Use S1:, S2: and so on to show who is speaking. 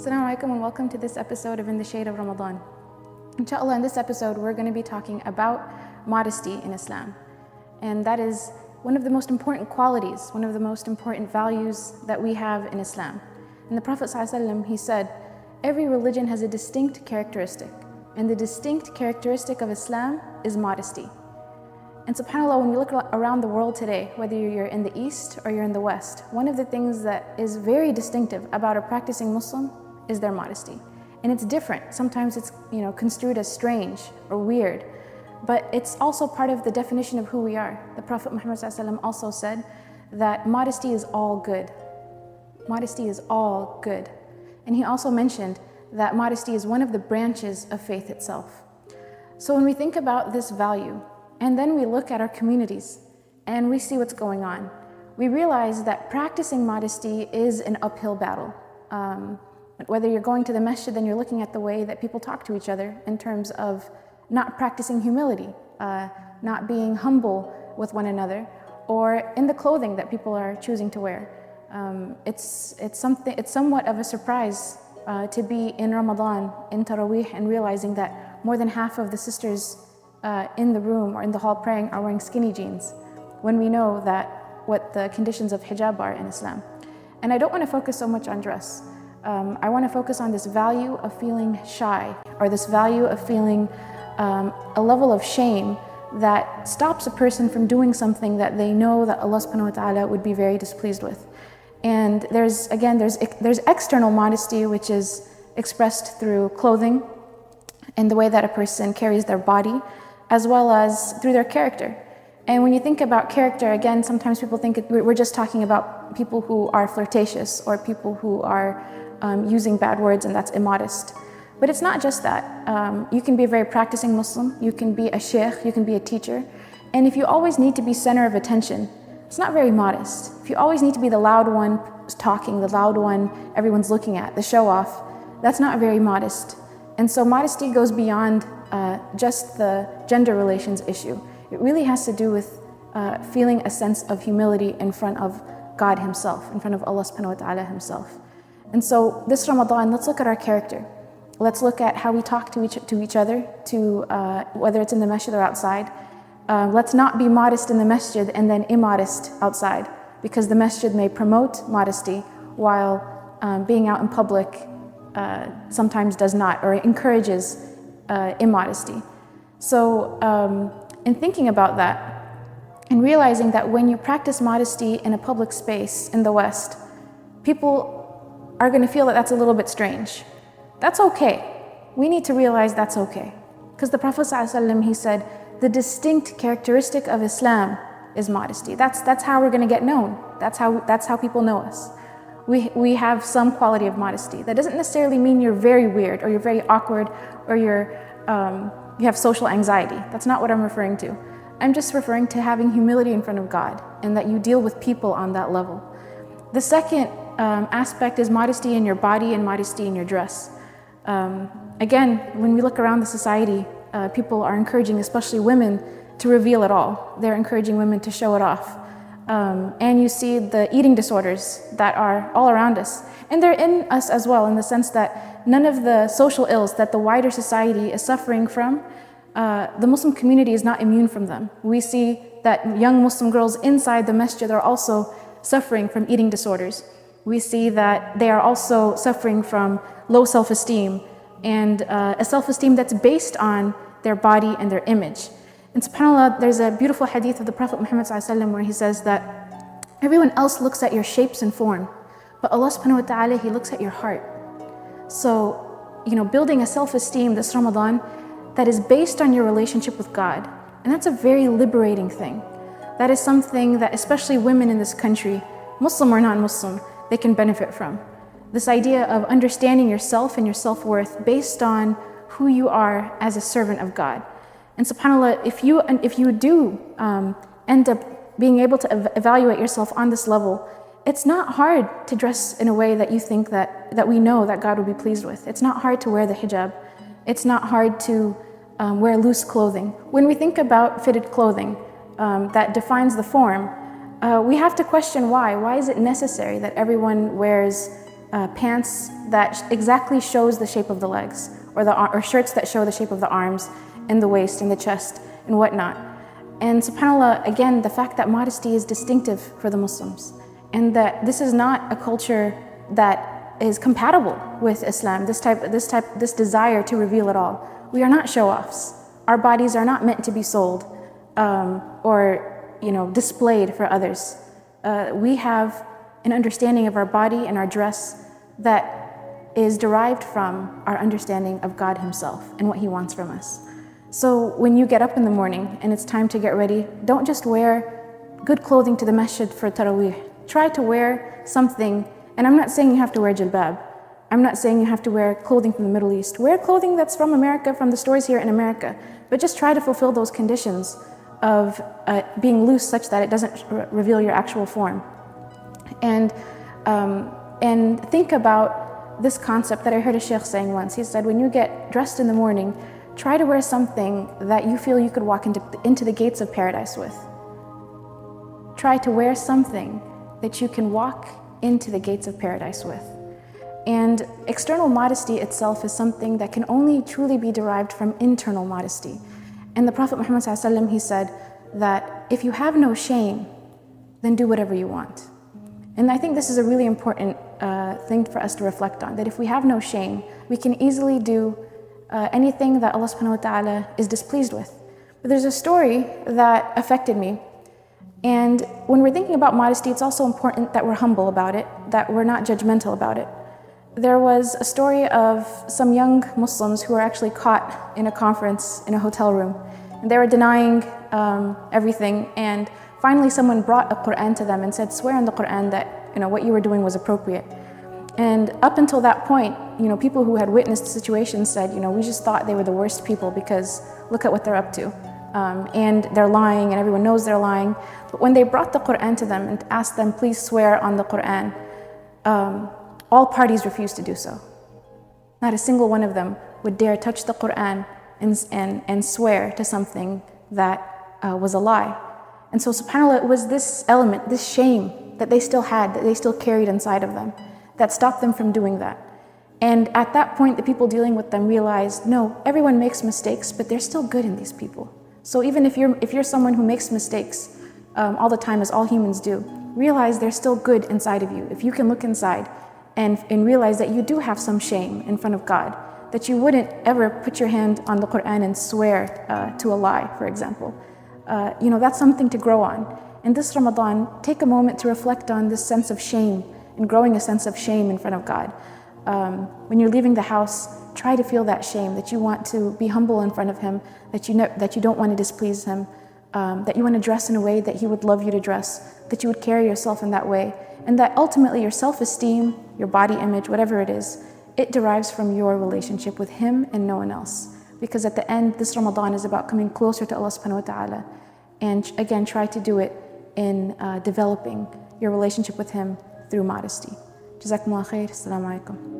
S1: Assalamu alaikum and welcome to this episode of In the Shade of Ramadan. Inshallah, in this episode, we're going to be talking about modesty in Islam. And that is one of the most important qualities, one of the most important values that we have in Islam. And the Prophet ﷺ, he said, every religion has a distinct characteristic. And the distinct characteristic of Islam is modesty. And subhanAllah, when we look around the world today, whether you're in the East or you're in the West, one of the things that is very distinctive about a practicing Muslim is their modesty. And it's different. Sometimes it's construed as strange or weird, but it's also part of the definition of who we are. The Prophet Muhammad ﷺ also said that modesty is all good. Modesty is all good. And he also mentioned that modesty is one of the branches of faith itself. So when we think about this value, and then we look at our communities and we see what's going on, we realize that practicing modesty is an uphill battle. Whether you're going to the masjid, then you're looking at the way that people talk to each other in terms of not practicing humility, not being humble with one another, or in the clothing that people are choosing to wear. It's somewhat of a surprise to be in Ramadan, in Taraweeh, and realizing that more than half of the sisters in the room or in the hall praying are wearing skinny jeans, when we know that what the conditions of hijab are in Islam. And I don't want to focus so much on dress. I want to focus on this value of feeling shy, or this value of feeling a level of shame that stops a person from doing something that they know that Allah subhanahu wa ta'ala would be very displeased with. And there's external modesty, which is expressed through clothing and the way that a person carries their body, as well as through their character. And when you think about character, again, sometimes people think we're just talking about people who are flirtatious or people who are using bad words, and that's immodest. But it's not just that. You can be a very practicing Muslim, you can be a sheikh, you can be a teacher, and if you always need to be center of attention, it's not very modest. If you always need to be the loud one talking, the loud one everyone's looking at, the show off, that's not very modest. And so modesty goes beyond just the gender relations issue. It really has to do with feeling a sense of humility in front of God Himself, in front of Allah subhanahu wa ta'ala Himself. And so this Ramadan, let's look at our character. Let's look at how we talk to each other, whether it's in the masjid or outside. Let's not be modest in the masjid and then immodest outside, because the masjid may promote modesty while being out in public sometimes does not, or encourages immodesty. So in thinking about that, and realizing that when you practice modesty in a public space in the West, people are going to feel that that's a little bit strange. That's okay. We need to realize that's okay. Because the Prophet ﷺ, he said, the distinct characteristic of Islam is modesty. That's how we're going to get known. That's how people know us. We have some quality of modesty. That doesn't necessarily mean you're very weird, or you're very awkward, or you have social anxiety. That's not what I'm referring to. I'm just referring to having humility in front of God, and that you deal with people on that level. The second aspect is modesty in your body and modesty in your dress. Again, when we look around the society, people are encouraging, especially women, to reveal it all. They're encouraging women to show it off. And you see the eating disorders that are all around us. And they're in us as well, in the sense that none of the social ills that the wider society is suffering from, the Muslim community is not immune from them. We see that young Muslim girls inside the masjid are also suffering from eating disorders. We see that they are also suffering from low self-esteem, and a self-esteem that's based on their body and their image. And subhanAllah, there's a beautiful hadith of the Prophet Muhammad ﷺ where he says that everyone else looks at your shapes and form, but Allah subhanahu wa ta'ala, He looks at your heart. So, building a self-esteem this Ramadan that is based on your relationship with God, and that's a very liberating thing. That is something that especially women in this country, Muslim or non-Muslim, they can benefit from. This idea of understanding yourself and your self-worth based on who you are as a servant of God. And subhanAllah, if you do end up being able to evaluate yourself on this level, it's not hard to dress in a way that you think that we know that God will be pleased with. It's not hard to wear the hijab. It's not hard to wear loose clothing. When we think about fitted clothing that defines the form, we have to question why. Why is it necessary that everyone wears pants that exactly shows the shape of the legs, or shirts that show the shape of the arms and the waist and the chest and whatnot. And subhanAllah, again, the fact that modesty is distinctive for the Muslims, and that this is not a culture that is compatible with Islam, this desire to reveal it all. We are not show-offs. Our bodies are not meant to be sold or displayed for others. We have an understanding of our body and our dress that is derived from our understanding of God Himself and what He wants from us. So when you get up in the morning and it's time to get ready, don't just wear good clothing to the masjid for Taraweeh. Try to wear something, and I'm not saying you have to wear jilbab. I'm not saying you have to wear clothing from the Middle East. Wear clothing that's from America, from the stores here in America, but just try to fulfill those conditions of being loose such that it doesn't reveal your actual form. And think about this concept that I heard a sheikh saying once. He said, when you get dressed in the morning, try to wear something that you feel you could walk into the gates of paradise with. Try to wear something that you can walk into the gates of paradise with. And external modesty itself is something that can only truly be derived from internal modesty. And the Prophet Muhammad ﷺ, he said that if you have no shame, then do whatever you want. And I think this is a really important thing for us to reflect on, that if we have no shame, we can easily do anything that Allah subhanahu wa ta'ala is displeased with. But there's a story that affected me. And when we're thinking about modesty, it's also important that we're humble about it, that we're not judgmental about it. There was a story of some young Muslims who were actually caught in a conference in a hotel room. And they were denying everything. And finally someone brought a Quran to them and said, swear on the Quran that what you were doing was appropriate. And up until that point, people who had witnessed the situation said, we just thought they were the worst people because look at what they're up to. And they're lying and everyone knows they're lying. But when they brought the Quran to them and asked them, please swear on the Quran, all parties refused to do so. Not a single one of them would dare touch the Quran and swear to something that was a lie. And so subhanAllah, it was this element, this shame that they still had, that they still carried inside of them, that stopped them from doing that. And at that point, the people dealing with them realized, no, everyone makes mistakes, but there's still good in these people. So even if you're someone who makes mistakes all the time, as all humans do, realize there's still good inside of you. If you can look inside and realize that you do have some shame in front of God, that you wouldn't ever put your hand on the Quran and swear to a lie, for example. That's something to grow on. And this Ramadan, take a moment to reflect on this sense of shame and growing a sense of shame in front of God. When you're leaving the house, try to feel that shame, that you want to be humble in front of Him, that you don't want to displease Him, that you want to dress in a way that He would love you to dress, that you would carry yourself in that way, and that ultimately your self-esteem, your body image, whatever it is, it derives from your relationship with Him and no one else. Because at the end, this Ramadan is about coming closer to Allah subhanahu wa ta'ala. And again, try to do it in developing your relationship with Him through modesty. Jazakumullah khair. Assalamu alaikum.